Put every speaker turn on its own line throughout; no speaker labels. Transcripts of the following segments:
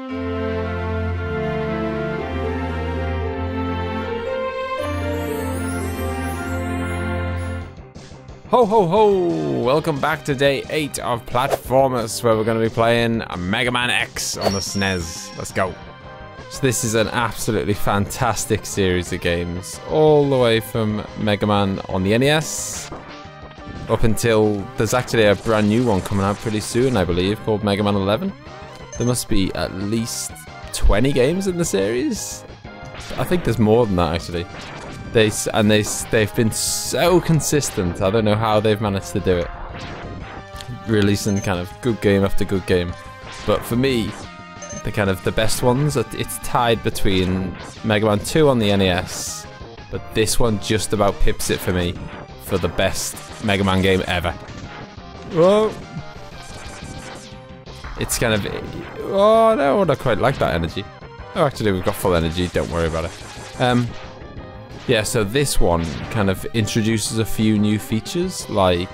Ho ho ho! Welcome back to day 8 of Platformas, where we're going to be playing Mega Man X on the SNES. Let's go. So this is an absolutely fantastic series of games, all the way from Mega Man on the NES up until there's actually a brand new one coming out pretty soon, I believe, called Mega Man 11. There must be at least 20 games in the series. I think there's more than that actually. They've been so consistent. I don't know how they've managed to do it, releasing kind of good game after good game. But for me, the best ones, it's tied between Mega Man 2 on the NES, but this one just about pips it for me for the best Mega Man game ever. Whoa! It's kind of, oh no, I don't quite like that energy. Oh, actually, we've got full energy. Don't worry about it. Yeah, so this one kind of introduces a few new features, like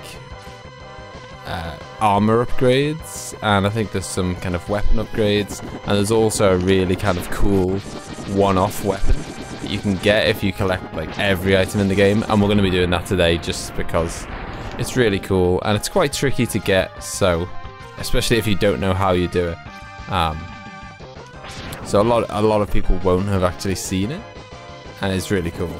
armor upgrades, and I think there's some kind of weapon upgrades, and there's also a really kind of cool one-off weapon that you can get if you collect like every item in the game, and we're going to be doing that today just because it's really cool, and it's quite tricky to get, so especially if you don't know how you do it. So a lot of people won't have actually seen it. And it's really cool.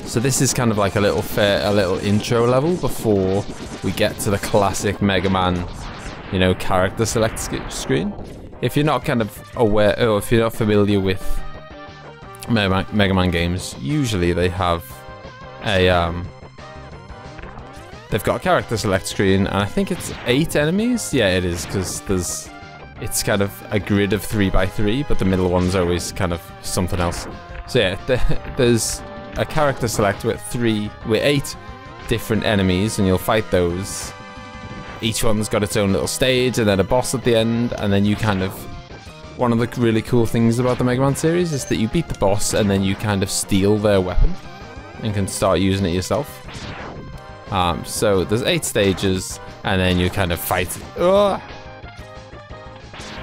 So this is kind of like a little intro level before we get to the classic Mega Man, you know, character select screen. If you're not kind of aware, or if you're not familiar with Mega Man games, usually they have a they've got a character select screen, and I think it's 8 enemies. Yeah, it is, because it's kind of a grid of 3x3, but the middle one's always kind of something else. So yeah, there's a character select with 8 different enemies, and you'll fight those. Each one's got its own little stage, and then a boss at the end, and then you kind of... One of the really cool things about the Mega Man series is that you beat the boss, and then you kind of steal their weapon, and can start using it yourself. So there's 8 stages, and then you kind of fight...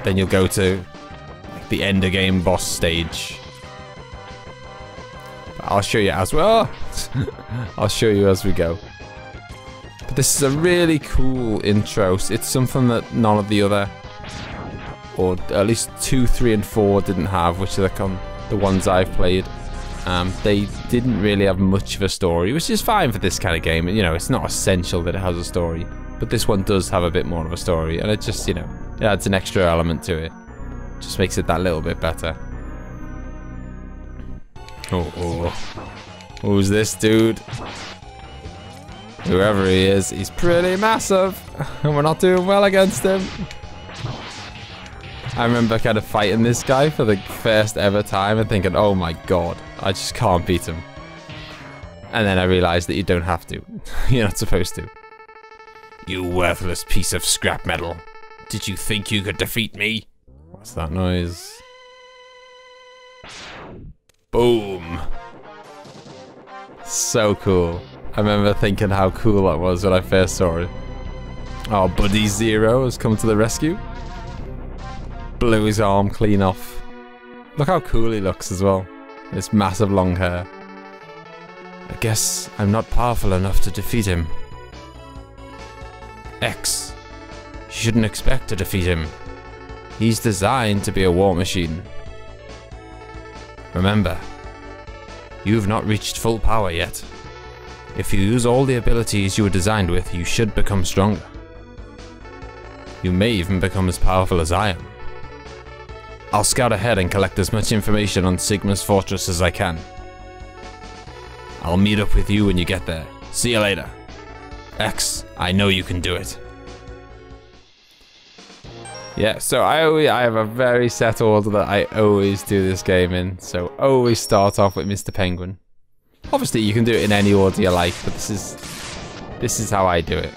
Then you'll go to like, the end of game boss stage. I'll show you as well. I'll show you as we go. But this is a really cool intro. It's something that none of the other, or at least 2, 3, and 4 didn't have, which are the ones I've played. They didn't really have much of a story, which is fine for this kind of game. You know, it's not essential that it has a story, but this one does have a bit more of a story, and it just, you know, it adds an extra element to it. Just makes it that little bit better. Oh. Who's this dude? Whoever he is, he's pretty massive, and we're not doing well against him. I remember kind of fighting this guy for the first ever time and thinking, oh my god, I just can't beat him. And then I realized that you don't have to. You're not supposed to. You worthless piece of scrap metal. Did you think you could defeat me? What's that noise? Boom. So cool. I remember thinking how cool that was when I first saw it. Oh, Buddy Zero has come to the rescue. Blew his arm clean off. Look how cool he looks as well. This massive long hair. I guess I'm not powerful enough to defeat him. X. You shouldn't expect to defeat him. He's designed to be a war machine. Remember, you've not reached full power yet. If you use all the abilities you were designed with, you should become stronger. You may even become as powerful as I am. I'll scout ahead and collect as much information on Sigma's fortress as I can. I'll meet up with you when you get there. See you later. X, I know you can do it. Yeah, so I have a very set order that I always do this game in. So always start off with Mr. Penguin. Obviously you can do it in any order you like, but this is how I do it.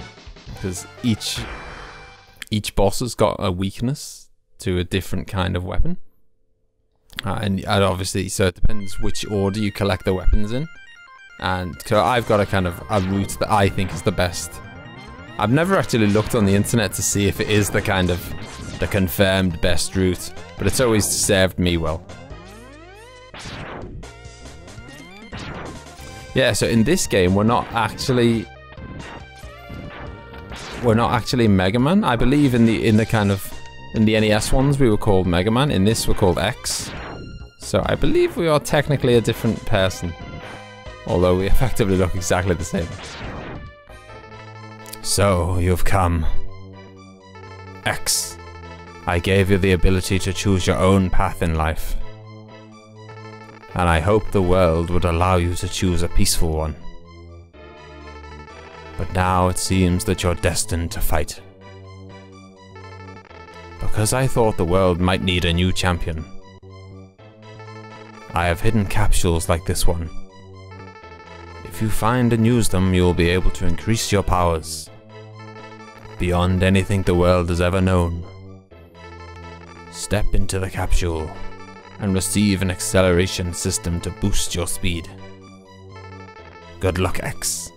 Because each boss has got a weakness to a different kind of weapon. And obviously, so it depends which order you collect the weapons in. And so I've got a kind of a route that I think is the best I've never actually looked on the internet to see if it is the kind of the confirmed best route, but it's always served me well. Yeah, so in this game we're not actually Mega Man. I believe in the NES ones we were called Mega Man. In this we're called X. So I believe we are technically a different person, although we effectively look exactly the same. So, you've come. X. I gave you the ability to choose your own path in life. And I hope the world would allow you to choose a peaceful one. But now it seems that you're destined to fight. Because I thought the world might need a new champion, I have hidden capsules like this one. If you find and use them, you will be able to increase your powers beyond anything the world has ever known. Step into the capsule and receive an acceleration system to boost your speed. Good luck, X.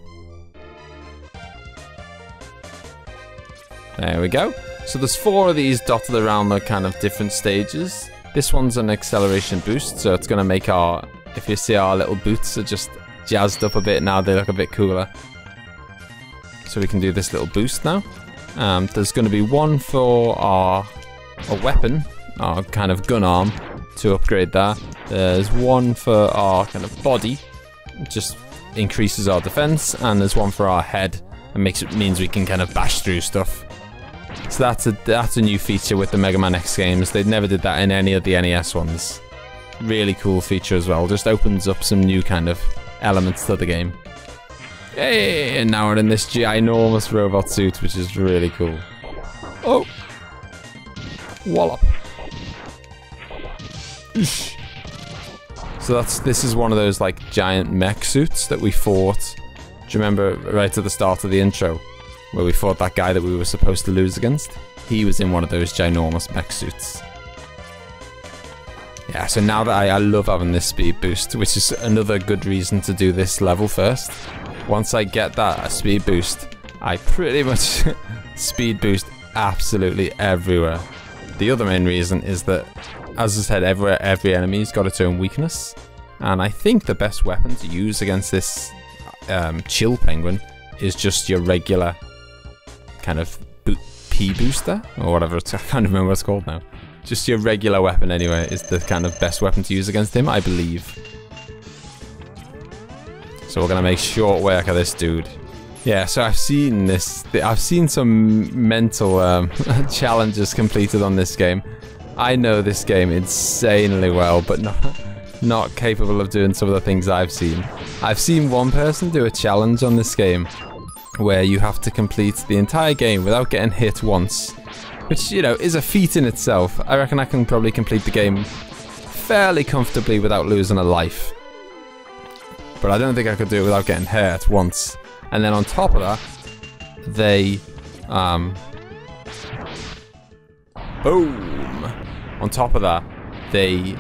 There we go. So there's 4 of these dotted around the kind of different stages. This one's an acceleration boost, so it's going to make our, if you see our little boots are just jazzed up a bit now, they look a bit cooler. So we can do this little boost now. There's going to be one for our weapon, our kind of gun arm, to upgrade that. There's one for our kind of body, just increases our defense, and there's one for our head, and means we can kind of bash through stuff. So that's a new feature with the Mega Man X games. They never did that in any of the NES ones. Really cool feature as well. Just opens up some new kind of elements to the game. Yay! And now we're in this ginormous robot suit, which is really cool. Oh! Wallop. Oosh. So this is one of those like giant mech suits that we fought. Do you remember right at the start of the intro, where we fought that guy that we were supposed to lose against? He was in one of those ginormous mech suits. Yeah, so now that I love having this speed boost, which is another good reason to do this level first. Once I get that speed boost, I pretty much speed boost absolutely everywhere. The other main reason is that, as I said, every enemy's got its own weakness, and I think the best weapon to use against this chill penguin is just your regular kind of P-booster, or whatever, I can't remember what it's called now. Just your regular weapon anyway is the kind of best weapon to use against him, I believe. So we're gonna make short work of this dude. Yeah, so I've seen some mental challenges completed on this game. I know this game insanely well, but not capable of doing some of the things I've seen. I've seen one person do a challenge on this game where you have to complete the entire game without getting hit once, which, you know, is a feat in itself. I reckon I can probably complete the game fairly comfortably without losing a life. But I don't think I could do it without getting hurt once. And then on top of that, they, boom! On top of that, the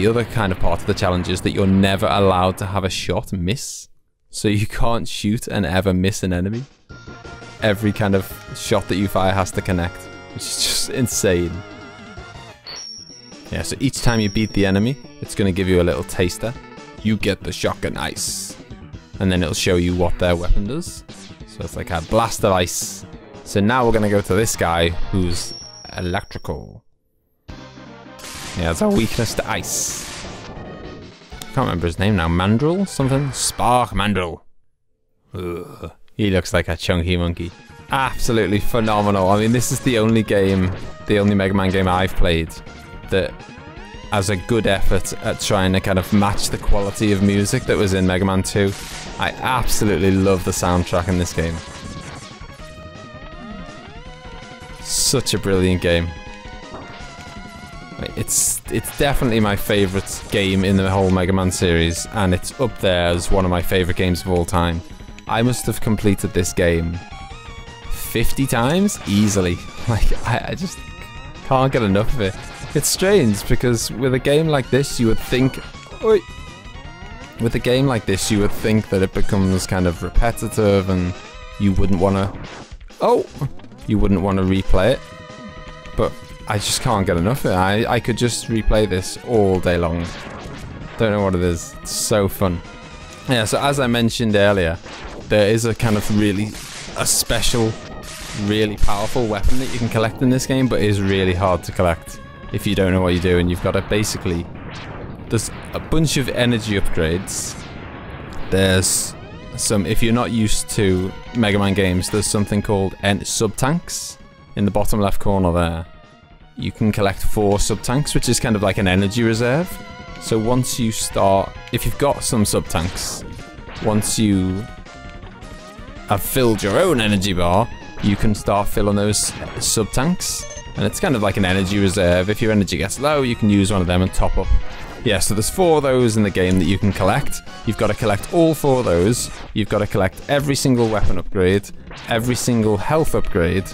other kind of part of the challenge is that you're never allowed to have a shot miss. So you can't shoot and ever miss an enemy. Every kind of shot that you fire has to connect, which is just insane. Yeah, so each time you beat the enemy, it's going to give you a little taster. You get the shotgun ice. And then it'll show you what their weapon does. So it's like a blast of ice. So now we're going to go to this guy who's electrical. Yeah, it's our weakness to ice. I can't remember his name now. MANDRILL? Something? Spark MANDRILL. Ugh. He looks like a chunky monkey. Absolutely phenomenal. I mean, this is the only Mega Man game I've played that has a good effort at trying to kind of match the quality of music that was in Mega Man 2. I absolutely love the soundtrack in this game. Such a brilliant game. It's definitely my favourite game in the whole Mega Man series, and it's up there as one of my favourite games of all time. I must have completed this game 50 times easily. Like, I just can't get enough of it. It's strange because with a game like this you would think that it becomes kind of repetitive and you wouldn't want to Oh! You wouldn't want to replay it. But I just can't get enough of it. I could just replay this all day long. Don't know what it is. It's so fun. Yeah, so as I mentioned earlier, there is a kind of a special, really powerful weapon that you can collect in this game, but it is really hard to collect if you don't know what you're doing. You've got to basically... There's a bunch of energy upgrades. There's some... If you're not used to Mega Man games, there's something called sub-tanks in the bottom left corner there. You can collect 4 sub-tanks, which is kind of like an energy reserve. So once you start... If you've got some sub-tanks, once you have filled your own energy bar, you can start filling those sub-tanks. And it's kind of like an energy reserve. If your energy gets low, you can use one of them and top up. Yeah, so there's 4 of those in the game that you can collect. You've got to collect all 4 of those. You've got to collect every single weapon upgrade, every single health upgrade,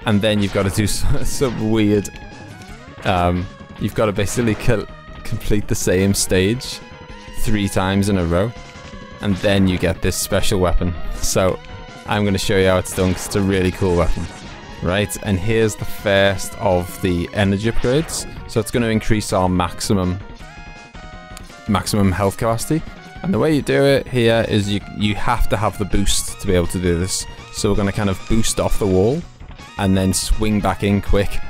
and then you've got to do some weird... you've got to basically complete the same stage 3 times in a row, and then you get this special weapon. So I'm going to show you how it's done, because it's a really cool weapon. Right, and here's the first of the energy upgrades. So it's going to increase our maximum health capacity. And the way you do it here is you have to have the boost to be able to do this. So we're going to kind of boost off the wall and then swing back in quick.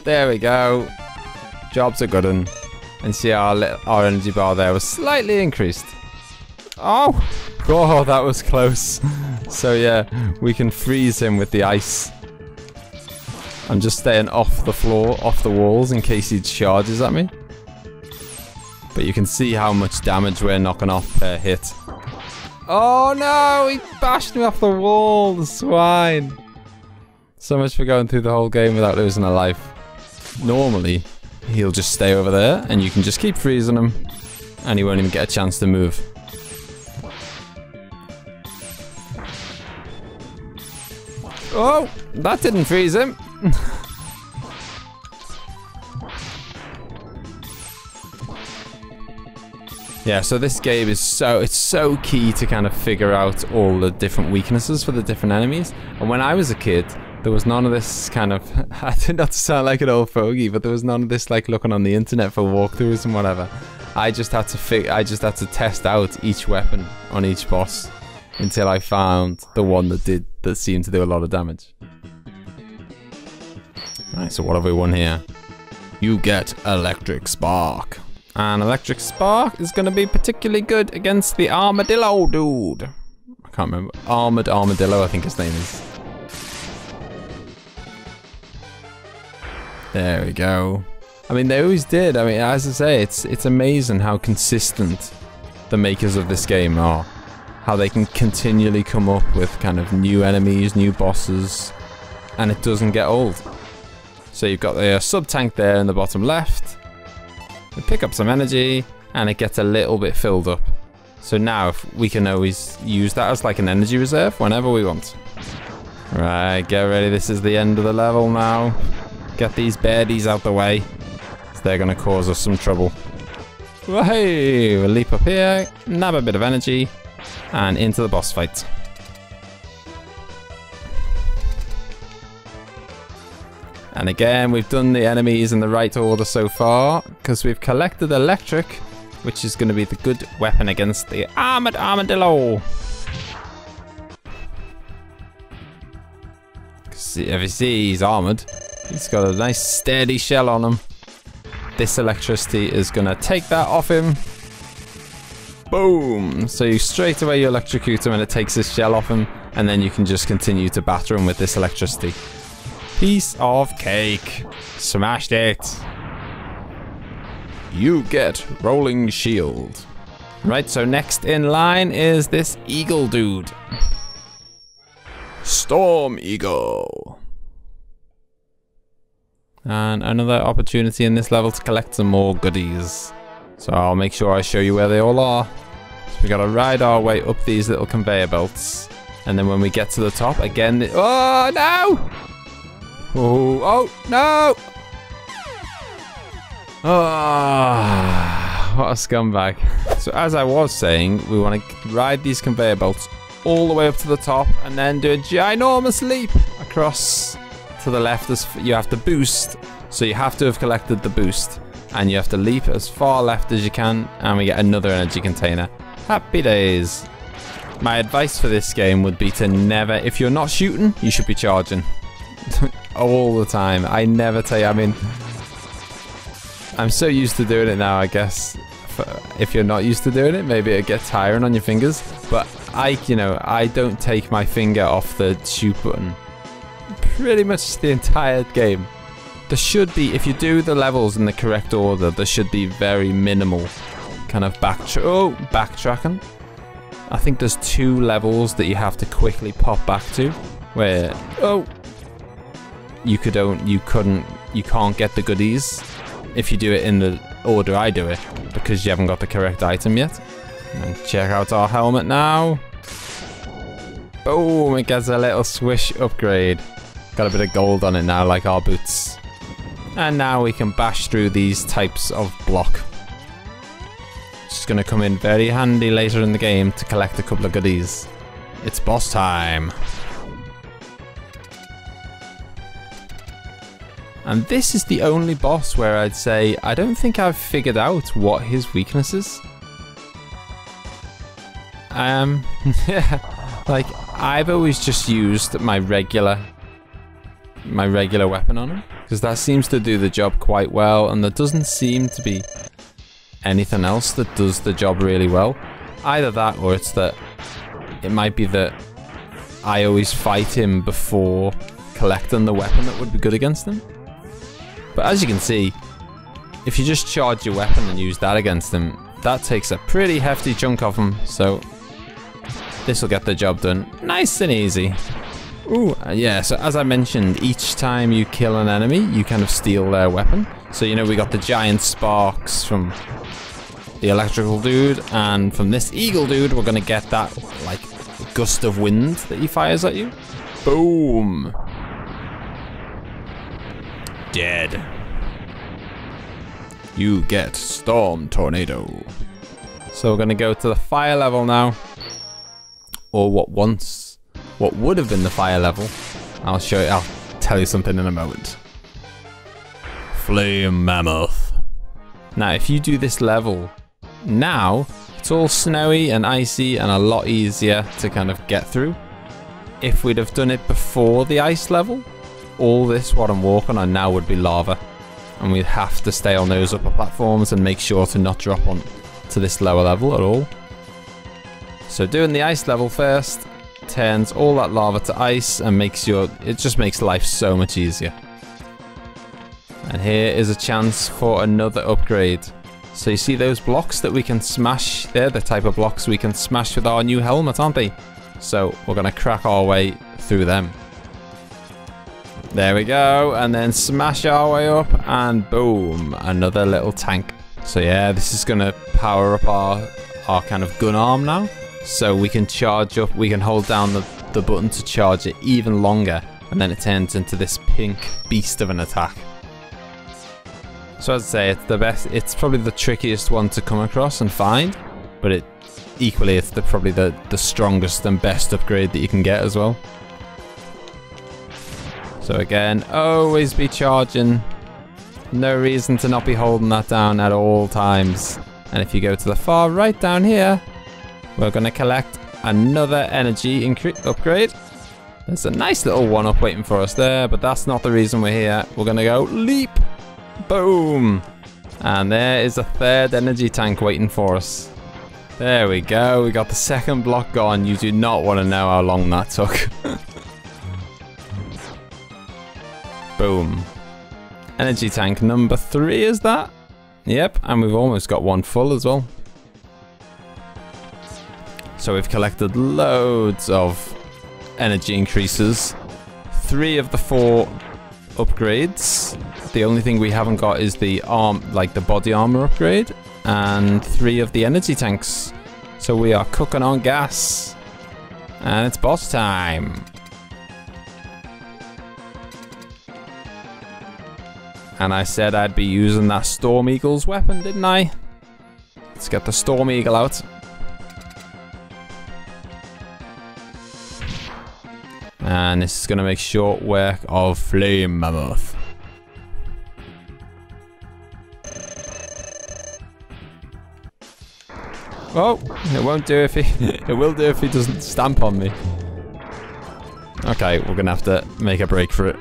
There we go. Job's a good one. And see our energy bar there was slightly increased. Oh! Oh, that was close. So yeah, we can freeze him with the ice. I'm just staying off the floor, off the walls, in case he charges at me. But you can see how much damage we're knocking off per hit. Oh no, he bashed me off the wall, the swine. So much for going through the whole game without losing a life. Normally, he'll just stay over there, and you can just keep freezing him, and he won't even get a chance to move. Oh, that didn't freeze him. Yeah, so this game is so key to kind of figure out all the different weaknesses for the different enemies. And when I was a kid, there was none of this kind of, I did not sound like an old fogey, but there was none of this like looking on the internet for walkthroughs and whatever. I just had to test out each weapon on each boss until I found the one that seemed to do a lot of damage. Right, so what have we won here? You get Electric Spark. And Electric Spark is going to be particularly good against the Armadillo dude. I can't remember. Armored Armadillo, I think his name is. There we go. I mean, they always did. I mean, as I say, it's amazing how consistent the makers of this game are. How they can continually come up with kind of new enemies, new bosses, and it doesn't get old. So you've got the sub-tank there in the bottom left. We pick up some energy, and it gets a little bit filled up. So now we can always use that as like an energy reserve whenever we want. Right, get ready. This is the end of the level now. Get these birdies out the way, so they're going to cause us some trouble. Hey, we'll leap up here, nab a bit of energy, and into the boss fight. And again, we've done the enemies in the right order so far, because we've collected electric, which is going to be the good weapon against the armored armadillo. If you see he's armored, he's got a nice sturdy shell on him. This electricity is going to take that off him. Boom! So you straight away you electrocute him and it takes his shell off him, and then you can just continue to batter him with this electricity. Piece of cake. Smashed it. You get Rolling Shield. Right, so next in line is this eagle dude. Storm Eagle. And another opportunity in this level to collect some more goodies. So I'll make sure I show you where they all are. So we gotta ride our way up these little conveyor belts. And then when we get to the top, again, oh no! Oh no! Oh, what a scumbag. So as I was saying, we want to ride these conveyor belts all the way up to the top and then do a ginormous leap across to the left. As you have to boost, so you have to have collected the boost, and you have to leap as far left as you can, and we get another energy container. Happy days. My advice for this game would be to never, if you're not shooting, you should be charging. All the time. I never tell you, I mean, I'm so used to doing it now, I guess. If you're not used to doing it, maybe it gets tiring on your fingers. But I don't take my finger off the shoot button pretty much the entire game. There should be, if you do the levels in the correct order, there should be very minimal kind of backtracking. I think there's 2 levels that you have to quickly pop back to, where you can't get the goodies if you do it in the order I do it, because you haven't got the correct item yet. And check out our helmet now. Boom, it gets a little swish upgrade. Got a bit of gold on it now, like our boots. And now we can bash through these types of block. It's going to come in very handy later in the game to collect a couple of goodies. It's boss time. And this is the only boss where I'd say I don't think I've figured out what his weakness is. Yeah, like I've always just used my regular weapon on him, because that seems to do the job quite well, and there doesn't seem to be anything else that does the job really well. Either that, or it might be that I always fight him before collecting the weapon that would be good against him. But as you can see, if you just charge your weapon and use that against him, that takes a pretty hefty chunk of him, so this will get the job done nice and easy. Ooh, yeah, so as I mentioned, each time you kill an enemy, you kind of steal their weapon. So, we got the giant sparks from the electrical dude, and from this eagle dude, we're gonna get that, like, gust of wind that he fires at you. Boom! Dead. You get Storm Tornado. So we're gonna go to the fire level now, or what would have been the fire level. I'll tell you something in a moment. Flame Mammoth. Now, if you do this level now, it's all snowy and icy and a lot easier to kind of get through. If we'd have done it before the ice level, all this, what I'm walking on now, would be lava. And we'd have to stay on those upper platforms and make sure to not drop on to this lower level at all. So doing the ice level first turns all that lava to ice and it just makes life so much easier. And here is a chance for another upgrade. So you see those blocks that we can smash? They're the type of blocks we can smash with our new helmet, aren't they? So we're going to crack our way through them. There we go, and then smash our way up, and boom, another little tank. So yeah, this is going to power up our kind of gun arm now. So we can charge up, we can hold down the button to charge it even longer, and then it turns into this pink beast of an attack. So I'd say it's the best, it's probably the trickiest one to come across and find, but it's probably the strongest and best upgrade that you can get as well. So again, always be charging. No reason to not be holding that down at all times. And if you go to the far right down here, we're going to collect another energy upgrade. There's a nice little one-up waiting for us there, but that's not the reason we're here. We're going to go leap. Boom. And there is a third energy tank waiting for us. There we go. We got the second block gone. You do not want to know how long that took. Boom. Energy tank number 3, is that? Yep, and we've almost got one full as well. So we've collected loads of energy increases. 3 of the 4 upgrades. The only thing we haven't got is the the body armor upgrade, and 3 of the energy tanks. So we are cooking on gas. And it's boss time. And I said I'd be using that Storm Eagle's weapon, didn't I? Let's get the Storm Eagle out. And this is going to make short work of Flame Mammoth. Oh, it won't do if he... it will do if he doesn't stamp on me. Okay, we're going to have to make a break for it.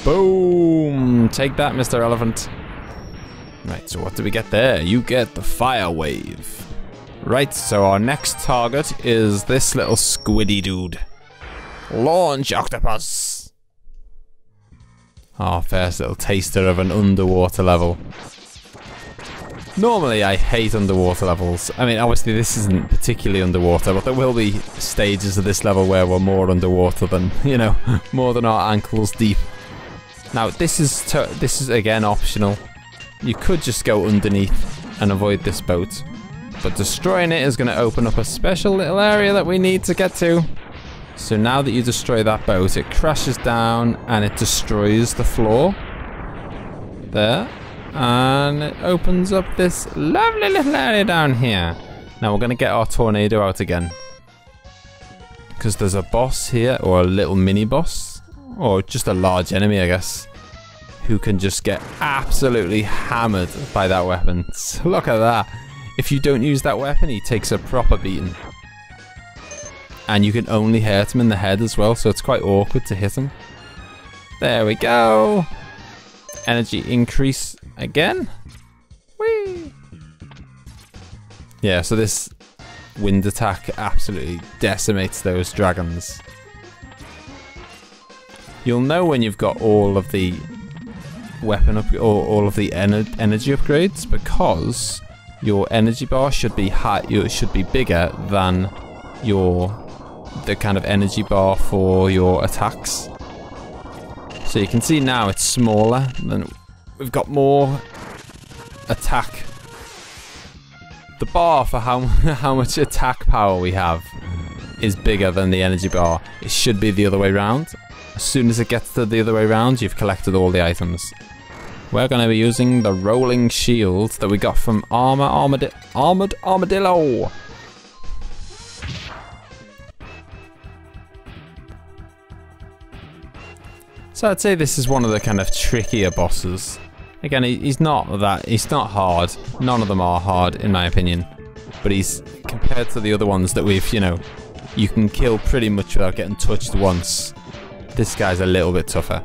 Boom! Take that, Mr. Elephant. Right, so what do we get there? You get the fire wave. Right, so our next target is this little squiddy dude. Launch octopus! Our first little taster of an underwater level. Normally I hate underwater levels. I mean, obviously this isn't particularly underwater, but there will be stages of this level where we're more underwater than, you know, more than our ankles deep. Now, this is again optional. You could just go underneath and avoid this boat. But destroying it is going to open up a special little area that we need to get to. So now that you destroy that boat, it crashes down and it destroys the floor. There. And it opens up this lovely little area down here. Now we're going to get our tornado out again. Because there's a boss here, or a little mini boss. Or just a large enemy, I guess. Who can just get absolutely hammered by that weapon. So look at that. If you don't use that weapon, he takes a proper beating. And you can only hurt him in the head as well, so it's quite awkward to hit him. There we go. Energy increase again. Whee! Yeah, so this wind attack absolutely decimates those dragons. You'll know when you've got all of the weapon up, or all of the energy upgrades, because your energy bar should be high. It should be bigger than the kind of energy bar for your attacks. So you can see now it's smaller, and we've got more attack. The bar for how much attack power we have is bigger than the energy bar. It should be the other way around. As soon as it gets to the other way around, you've collected all the items. We're going to be using the rolling shield that we got from Armored Armadillo. So I'd say this is one of the kind of trickier bosses. Again, he's not hard. None of them are hard, in my opinion. But he's, compared to the other ones that we've, you can kill pretty much without getting touched once. This guy's a little bit tougher.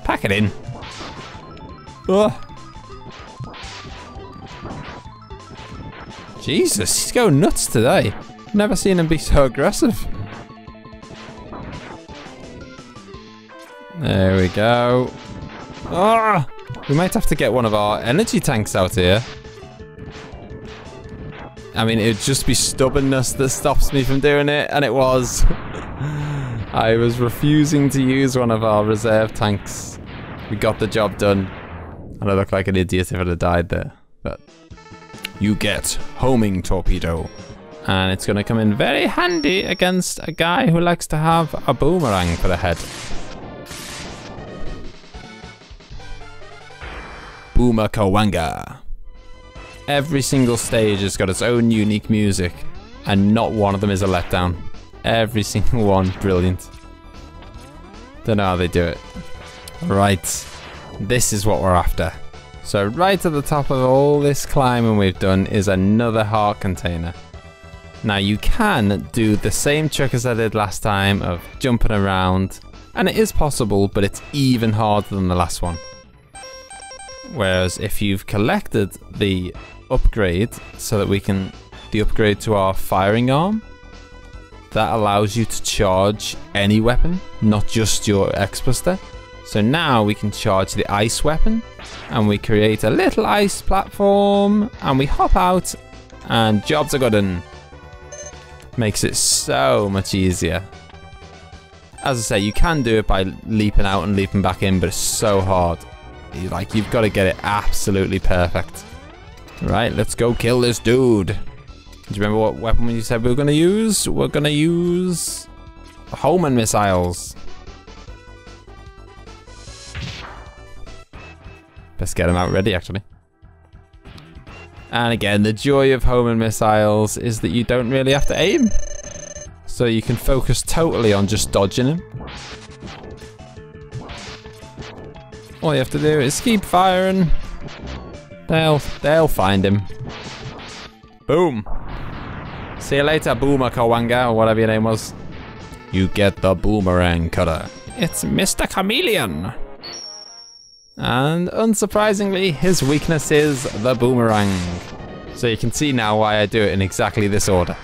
Pack it in. Ugh. Jesus, he's going nuts today. Never seen him be so aggressive. There we go. Ah! We might have to get one of our energy tanks out here. I mean, it would just be stubbornness that stops me from doing it, and it was. I was refusing to use one of our reserve tanks. We got the job done. And I look like an idiot if I'd have died there. But you get homing torpedo. And it's going to come in very handy against a guy who likes to have a boomerang for a head. Boomer Kawanga. Every single stage has got its own unique music, and not one of them is a letdown. Every single one, brilliant. Don't know how they do it. Right, this is what we're after. So right at the top of all this climbing we've done is another heart container. Now you can do the same trick as I did last time of jumping around, and it is possible, but it's even harder than the last one. Whereas if you've collected the upgrade, so that we can, the upgrade to our firing arm, that allows you to charge any weapon, not just your X-Buster. So now we can charge the ice weapon, and we create a little ice platform, and we hop out, and jobs are good. Makes it so much easier. As I say, you can do it by leaping out and leaping back in, but it's so hard. You've got to get it absolutely perfect. Right, let's go kill this dude. Do you remember what weapon you said we were going to use? We're going to use homing missiles. Best get them out ready, actually. And again, the joy of homing missiles is that you don't really have to aim. so you can focus totally on just dodging him. All you have to do is keep firing. They'll find him. Boom. See you later, Boomer Kawanga, or whatever your name was. You get the boomerang cutter. It's Mr. Chameleon. And unsurprisingly, his weakness is the boomerang. So you can see now why I do it in exactly this order.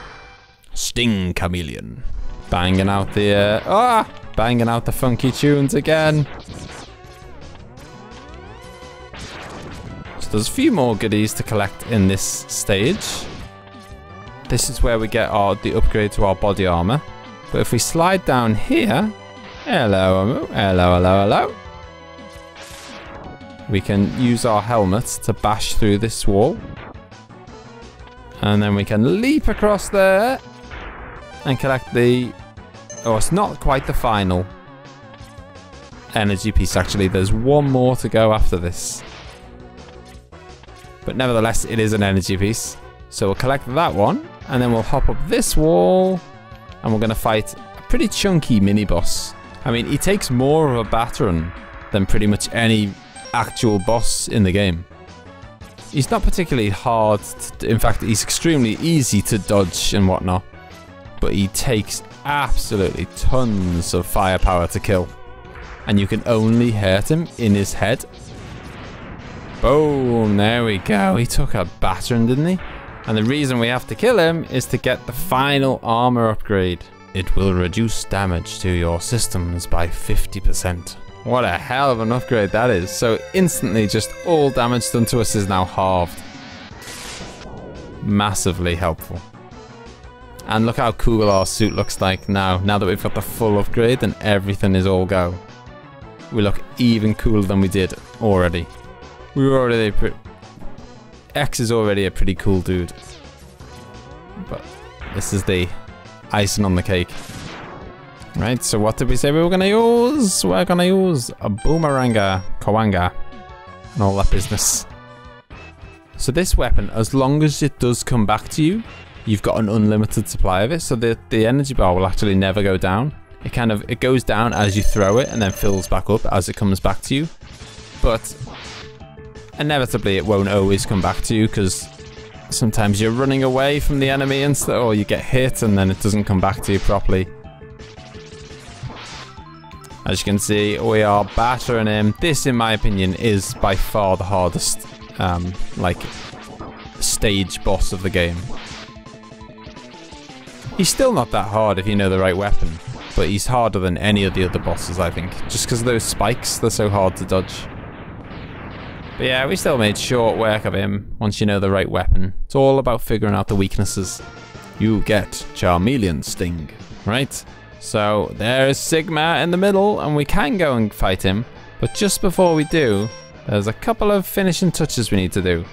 Sting Chameleon. Banging out the, banging out the funky tunes again. So there's a few more goodies to collect in this stage. This is where we get the upgrade to our body armor. But if we slide down here, hello, we can use our helmet to bash through this wall. And then we can leap across there and collect the, it's not quite the final energy piece actually. There's one more to go after this. But nevertheless, it is an energy piece. So we'll collect that one, and then we'll hop up this wall, and we're going to fight a pretty chunky mini-boss. I mean, he takes more of a battering than pretty much any actual boss in the game. He's not particularly hard, in fact, he's extremely easy to dodge and whatnot. But he takes absolutely tons of firepower to kill. And you can only hurt him in his head. Boom, there we go. He took a battering, didn't he? And the reason we have to kill him is to get the final armor upgrade. It will reduce damage to your systems by 50%. What a hell of an upgrade that is. So instantly just all damage done to us is now halved. Massively helpful. And look how cool our suit looks like now. Now that we've got the full upgrade and everything is all go. We look even cooler than we did already. We were already X is already a pretty cool dude. But this is the icing on the cake. Right, so what did we say we were going to use? We're going to use a boomeranga, kawanga, and all that business. So this weapon, as long as it does come back to you, you've got an unlimited supply of it. So the energy bar will actually never go down. It goes down as you throw it and then fills back up as it comes back to you. But inevitably it won't always come back to you because sometimes you're running away from the enemy and stuff, or you get hit and then it doesn't come back to you properly. As you can see, we are battering him. This, in my opinion, is by far the hardest stage boss of the game. He's still not that hard if you know the right weapon, but he's harder than any of the other bosses, I think. Just because of those spikes, they're so hard to dodge. But yeah, we still made short work of him once you know the right weapon. It's all about figuring out the weaknesses. You get Chameleon Sting, right? So there's Sigma in the middle, and we can go and fight him. But just before we do, there's a couple of finishing touches we need to do.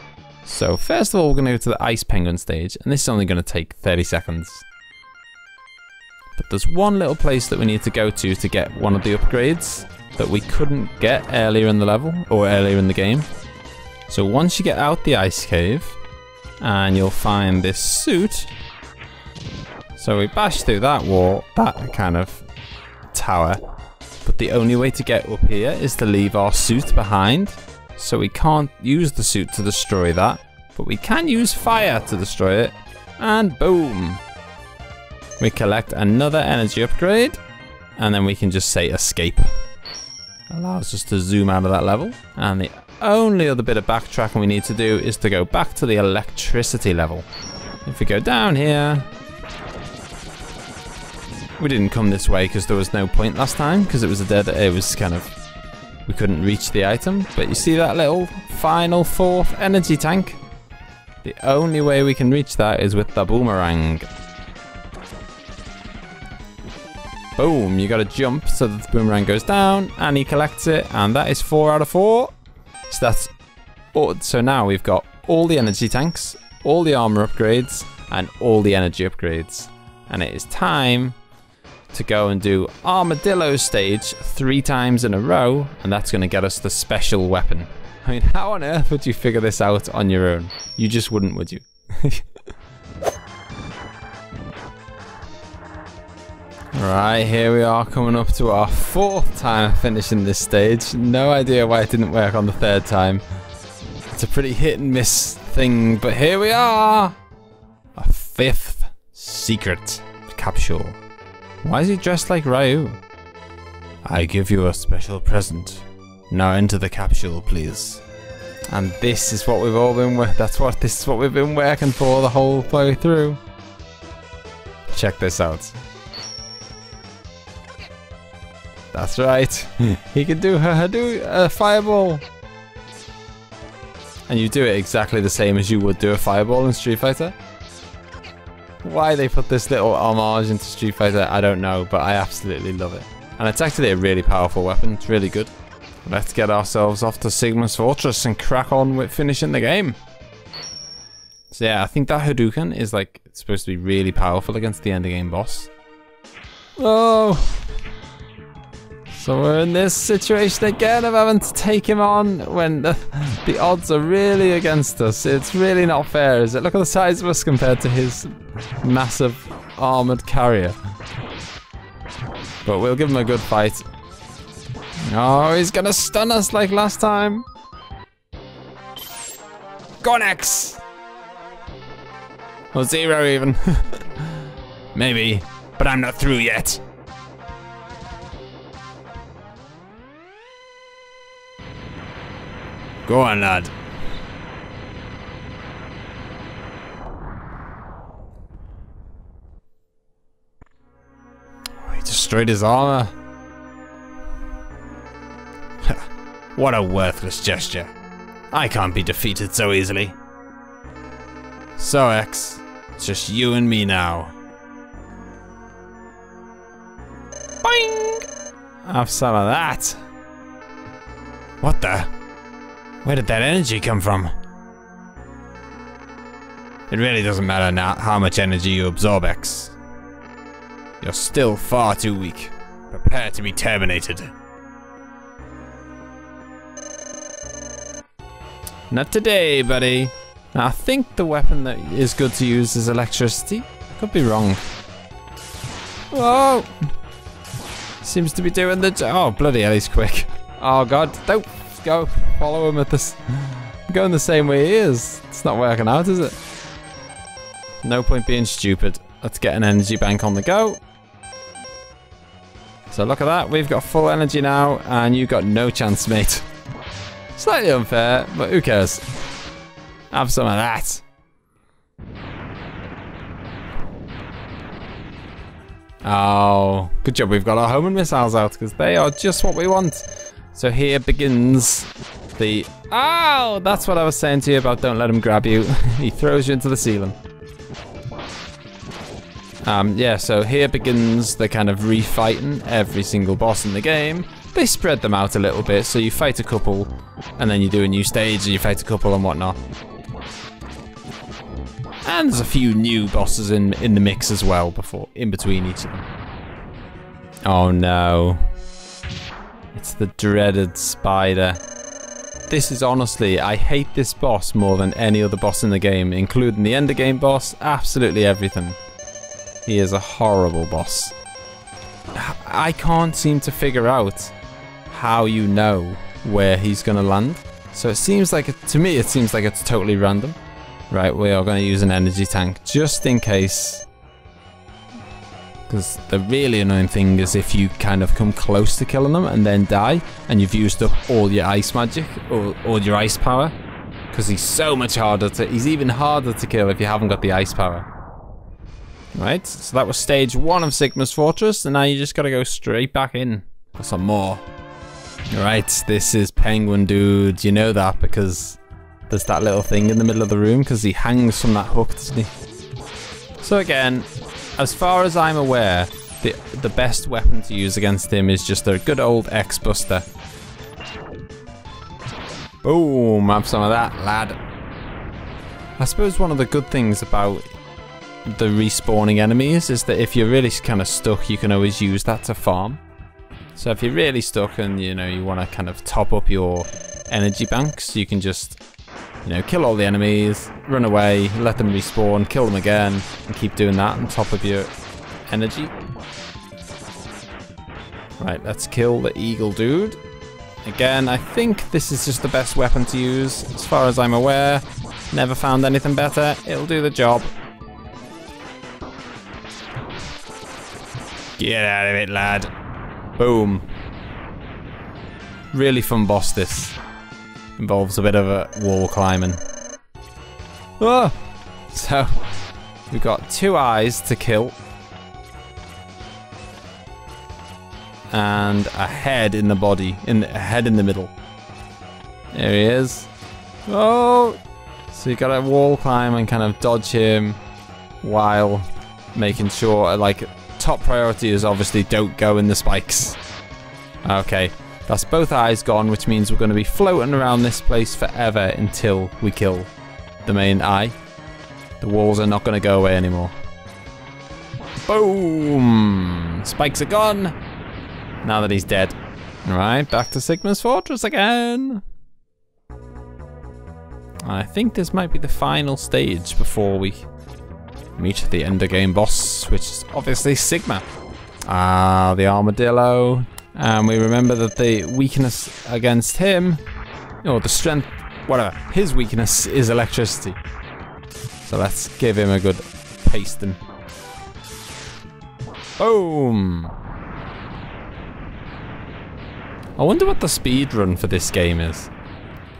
So first of all, we're going to go to the Ice Penguin stage, and this is only going to take 30 seconds. But there's one little place that we need to go to get one of the upgrades that we couldn't get earlier in the level, or earlier in the game. So once you get out the ice cave, and you'll find this suit. So we bash through that wall, that kind of tower. But the only way to get up here is to leave our suit behind. So we can't use the suit to destroy that. But we can use fire to destroy it. And boom! We collect another energy upgrade. And then we can just say escape. Allows us to zoom out of that level. And the only other bit of backtracking we need to do is to go back to the electricity level. If we go down here... We didn't come this way because there was no point last time, because it was we couldn't reach the item. But you see that little final fourth energy tank? The only way we can reach that is with the boomerang. Boom, you gotta jump so that the boomerang goes down and he collects it, and that is 4 out of 4. So now we've got all the energy tanks, all the armor upgrades, and all the energy upgrades. And it is time to go and do Armadillo stage 3 times in a row, and that's going to get us the special weapon. I mean, how on earth would you figure this out on your own? You just wouldn't, would you? Right, here we are coming up to our 4th time finishing this stage. No idea why it didn't work on the 3rd time. It's a pretty hit and miss thing, but here we are! A 5th secret capsule. Why is he dressed like Ryu? I give you a special present. Now enter the capsule, please. And this is what we've all been this is what we've been working for the whole way through. Check this out. That's right. He can do a fireball. And you do it exactly the same as you would do a fireball in Street Fighter. Why they put this little homage into Street Fighter, I don't know, but I absolutely love it. And it's actually a really powerful weapon. It's really good. Let's get ourselves off to Sigma's Fortress and crack on with finishing the game. So yeah, I think that Hadouken is like supposed to be really powerful against the end of game boss. Oh! So we're in this situation again of having to take him on when the odds are really against us. It's really not fair, is it? Look at the size of us compared to his massive armoured carrier. But we'll give him a good fight. Oh, he's gonna stun us like last time. Go on, X! Or Zero even. Maybe, but I'm not through yet. Go on, lad. Oh, he destroyed his armor. What a worthless gesture. I can't be defeated so easily. So, X, it's just you and me now. Boing! Have some of that. What the? Where did that energy come from? It really doesn't matter now how much energy you absorb, X. You're still far too weak. Prepare to be terminated. Not today, buddy. Now, I think the weapon that is good to use is electricity. Could be wrong. Whoa! Seems to be doing the oh, bloody hell, he's quick. Oh god, don't go follow him at this. I'm going the same way he is. It's not working out, is it? No point being stupid. Let's get an energy bank on the go. So look at that, we've got full energy now, and you've got no chance, mate. Slightly unfair, but who cares? Have some of that. Oh, good job we've got our homing missiles out, because they are just what we want. So here begins the... Oh, that's what I was saying to you about don't let him grab you. He throws you into the ceiling. Yeah, so here begins the kind of refighting every single boss in the game. They spread them out a little bit, so you fight a couple, and then you do a new stage, and you fight a couple and whatnot. And there's a few new bosses in the mix as well, in between each of them. Oh no. It's the dreaded spider. This is honestly, I hate this boss more than any other boss in the game, including the end of game boss, absolutely everything. He is a horrible boss. I can't seem to figure out how you know where he's gonna land. So it seems like, to me, it seems like it's totally random. Right, we are gonna use an energy tank just in case. Because the really annoying thing is if you kind of come close to killing them and then die, and you've used up all your ice magic, or all your ice power. Because he's so much harder to, he's even harder to kill if you haven't got the ice power. Right, so that was stage 1 of Sigma's Fortress, and now you just gotta go straight back in for some more. Right, this is Penguin Dude, you know that because there's that little thing in the middle of the room, because he hangs from that hook, doesn't he? So again, as far as I'm aware, the best weapon to use against him is just a good old X-Buster. Boom, have some of that, lad. I suppose one of the good things about the respawning enemies is that if you're really kind of stuck, you can always use that to farm. So if you're really stuck and you know you want to kind of top up your energy banks, you can just, you know, kill all the enemies, run away, let them respawn, kill them again, and keep doing that on top of your energy. Right, let's kill the eagle dude. Again, I think this is just the best weapon to use. As far as I'm aware, never found anything better. It'll do the job. Get out of it, lad. Boom. Really fun boss, this. Involves a bit of a wall climbing. Oh! So, we've got 2 eyes to kill. And a head in the body, a head in the middle. There he is. Oh! So you gotta wall climb and kind of dodge him while making sure, like, top priority is obviously don't go in the spikes. Okay, that's both eyes gone, which means we're gonna be floating around this place forever until we kill the main eye. The walls are not gonna go away anymore. Boom! Spikes are gone! Now that he's dead. Alright, back to Sigma's Fortress again. I think this might be the final stage before we meet the endgame boss, which is obviously Sigma. Ah, the armadillo. And we remember that the weakness against him, or the strength, whatever, his weakness is electricity. So let's give him a good pasting. Boom! I wonder what the speed run for this game is.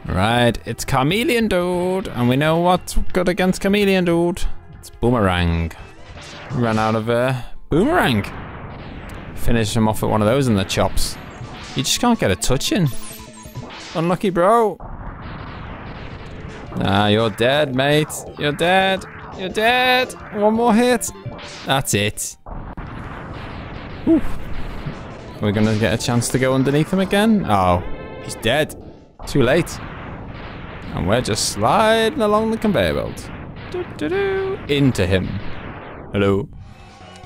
Right, it's Chameleon Dude, and we know what's good against Chameleon Dude. It's Boomerang. Ran out of Boomerang. Finish him off with one of those in the chops. You just can't get a touch in. Unlucky, bro. Nah, you're dead, mate. You're dead. You're dead. One more hit. That's it. Whew. We're gonna get a chance to go underneath him again? Oh, he's dead. Too late. And we're just sliding along the conveyor belt. Into him. Hello.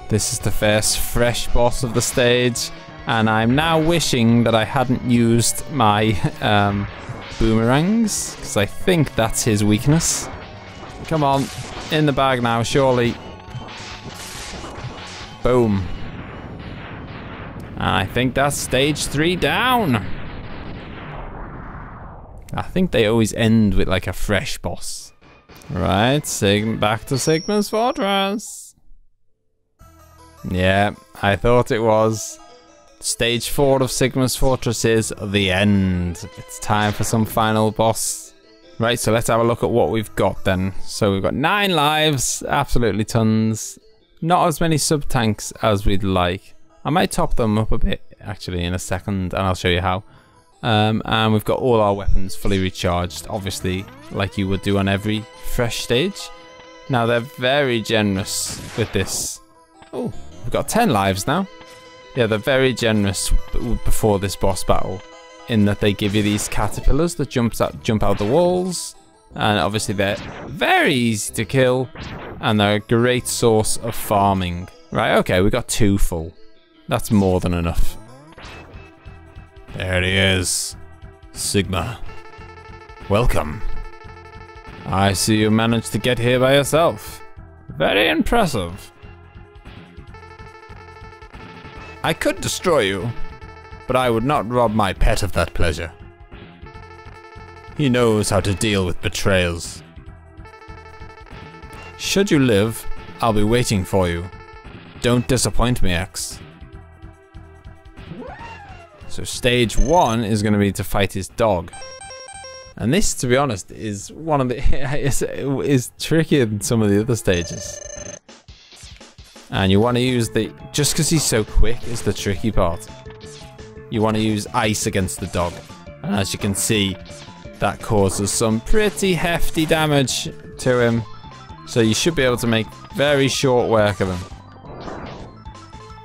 This is the first fresh boss of the stage, and I'm now wishing that I hadn't used my boomerangs, because I think that's his weakness. Come on, in the bag now, surely. Boom. I think that's stage 3 down. I think they always end with like a fresh boss. Right, back to Sigma's Fortress. Yeah, I thought it was. Stage 4 of Sigma's Fortress is the end. It's time for some final boss. Right, so let's have a look at what we've got then. So we've got 9 lives, absolutely tons. Not as many sub-tanks as we'd like. I might top them up a bit actually in a second, and I'll show you how. And we've got all our weapons fully recharged, obviously, like you would do on every fresh stage. Now they're very generous with this. Oh, we've got 10 lives now. Yeah, they're very generous before this boss battle, in that they give you these caterpillars that jump out the walls, and obviously they're very easy to kill, and they're a great source of farming. Right, okay, we got 2 full. That's more than enough. There he is. Sigma. Welcome. I see you managed to get here by yourself. Very impressive. I could destroy you, but I would not rob my pet of that pleasure. He knows how to deal with betrayals. Should you live, I'll be waiting for you. Don't disappoint me, X. So stage 1 is going to be to fight his dog. And this, to be honest, is one of the is trickier than some of the other stages. And you want to use the, just because he's so quick is the tricky part. You want to use ice against the dog. And as you can see, that causes some pretty hefty damage to him. So you should be able to make very short work of him.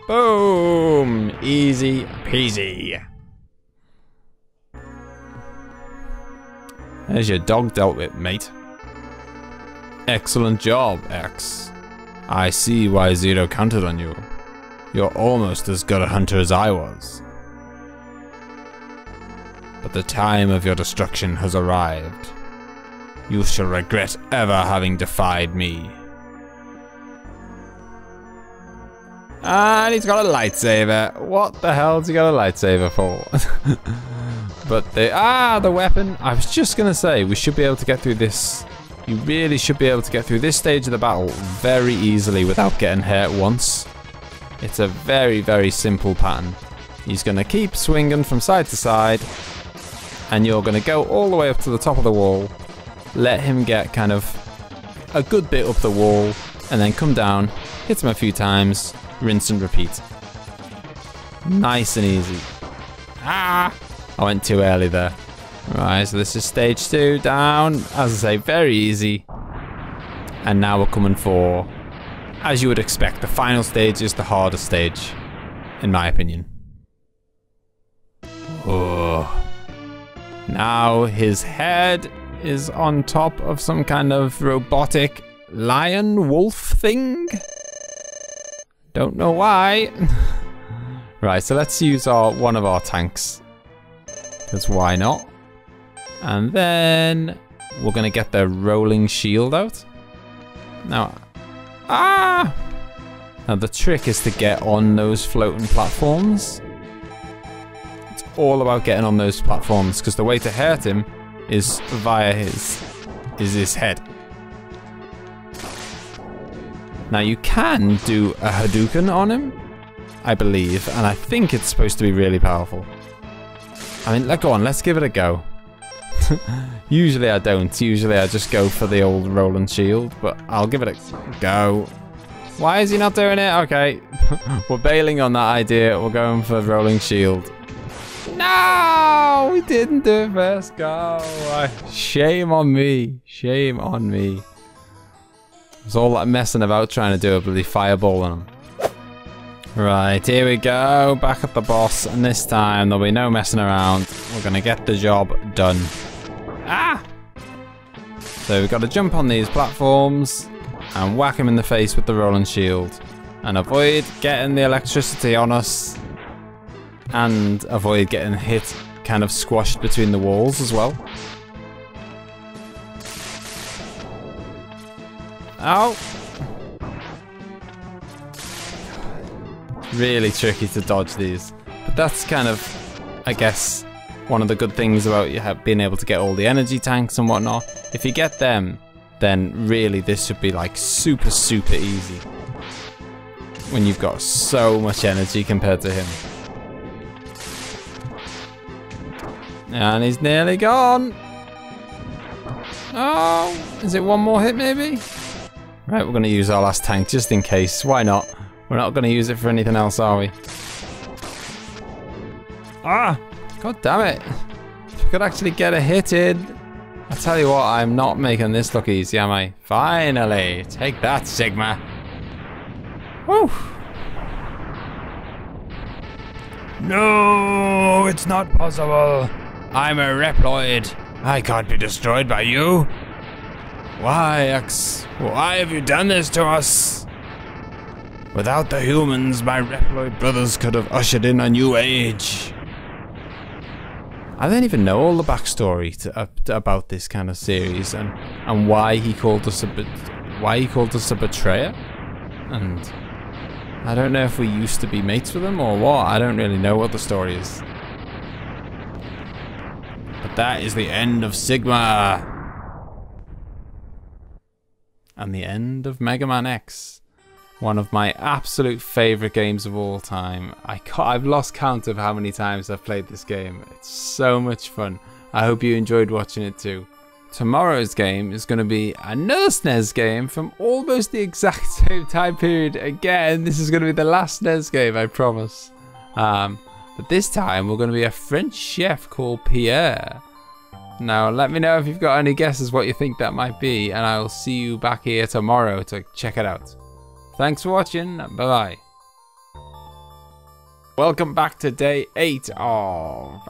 Boom! Easy peasy. There's your dog dealt with, mate. Excellent job, X. I see why Zero counted on you. You're almost as good a hunter as I was. But the time of your destruction has arrived. You shall regret ever having defied me. And he's got a lightsaber. What the hell's he got a lightsaber for? But the weapon. I was just gonna say, we should be able to get through this. You really should be able to get through this stage of the battle very easily without getting hurt once. It's a very, very simple pattern. He's gonna keep swinging from side to side, and you're gonna go all the way up to the top of the wall, let him get kind of a good bit up the wall, and then come down, hit him a few times, rinse and repeat. Nice and easy. Ah! I went too early there. Right, so this is stage 2, down. As I say, very easy. And now we're coming for, as you would expect, the final stage is the hardest stage, in my opinion. Oh. Now his head is on top of some kind of robotic lion wolf thing. Don't know why. Right, so let's use one of our tanks. Because why not? And then we're going to get the rolling shield out. Now, now the trick is to get on those floating platforms. It's all about getting on those platforms, because the way to hurt him is via his head. Now you can do a Hadouken on him, I believe, and I think it's supposed to be really powerful. I mean, go on, let's give it a go. Usually I don't. Usually I just go for the old rolling shield, but I'll give it a go. Why is he not doing it? Okay, we're bailing on that idea. We're going for rolling shield. No, we didn't do it first go. Shame on me. Shame on me. It's all that messing about trying to do a bloody fireball on him. Right, here we go. Back at the boss, and this time there'll be no messing around. We're gonna get the job done. Ah! So we've got to jump on these platforms and whack him in the face with the rolling shield. And avoid getting the electricity on us. And avoid getting hit, kind of squashed between the walls as well. Ow! Really tricky to dodge these. But that's kind of, I guess, one of the good things about you being able to get all the energy tanks and whatnot. If you get them, then really this should be like super, super easy. When you've got so much energy compared to him. And he's nearly gone. Oh, is it one more hit maybe? Right, we're going to use our last tank just in case. Why not? We're not going to use it for anything else, are we? Ah! God damn it. If I could actually get a hit in. I tell you what, I'm not making this look easy, am I? Finally! Take that, Sigma! Woo! No! It's not possible! I'm a Reploid! I can't be destroyed by you! Why, X? Why have you done this to us? Without the humans, my Reploid brothers could have ushered in a new age. I don't even know all the backstory about this kind of series and why he called us a betrayer. And I don't know if we used to be mates with him or what. I don't really know what the story is. But that is the end of Sigma. And the end of Mega Man X. One of my absolute favourite games of all time. I've lost count of how many times I've played this game. It's so much fun. I hope you enjoyed watching it too. Tomorrow's game is going to be another SNES game from almost the exact same time period. Again, this is going to be the last SNES game, I promise. But this time we're going to be a French chef called Pierre. Now let me know if you've got any guesses what you think that might be, and I will see you back here tomorrow to check it out. Thanks for watching. Bye-bye. Welcome back to day 8 of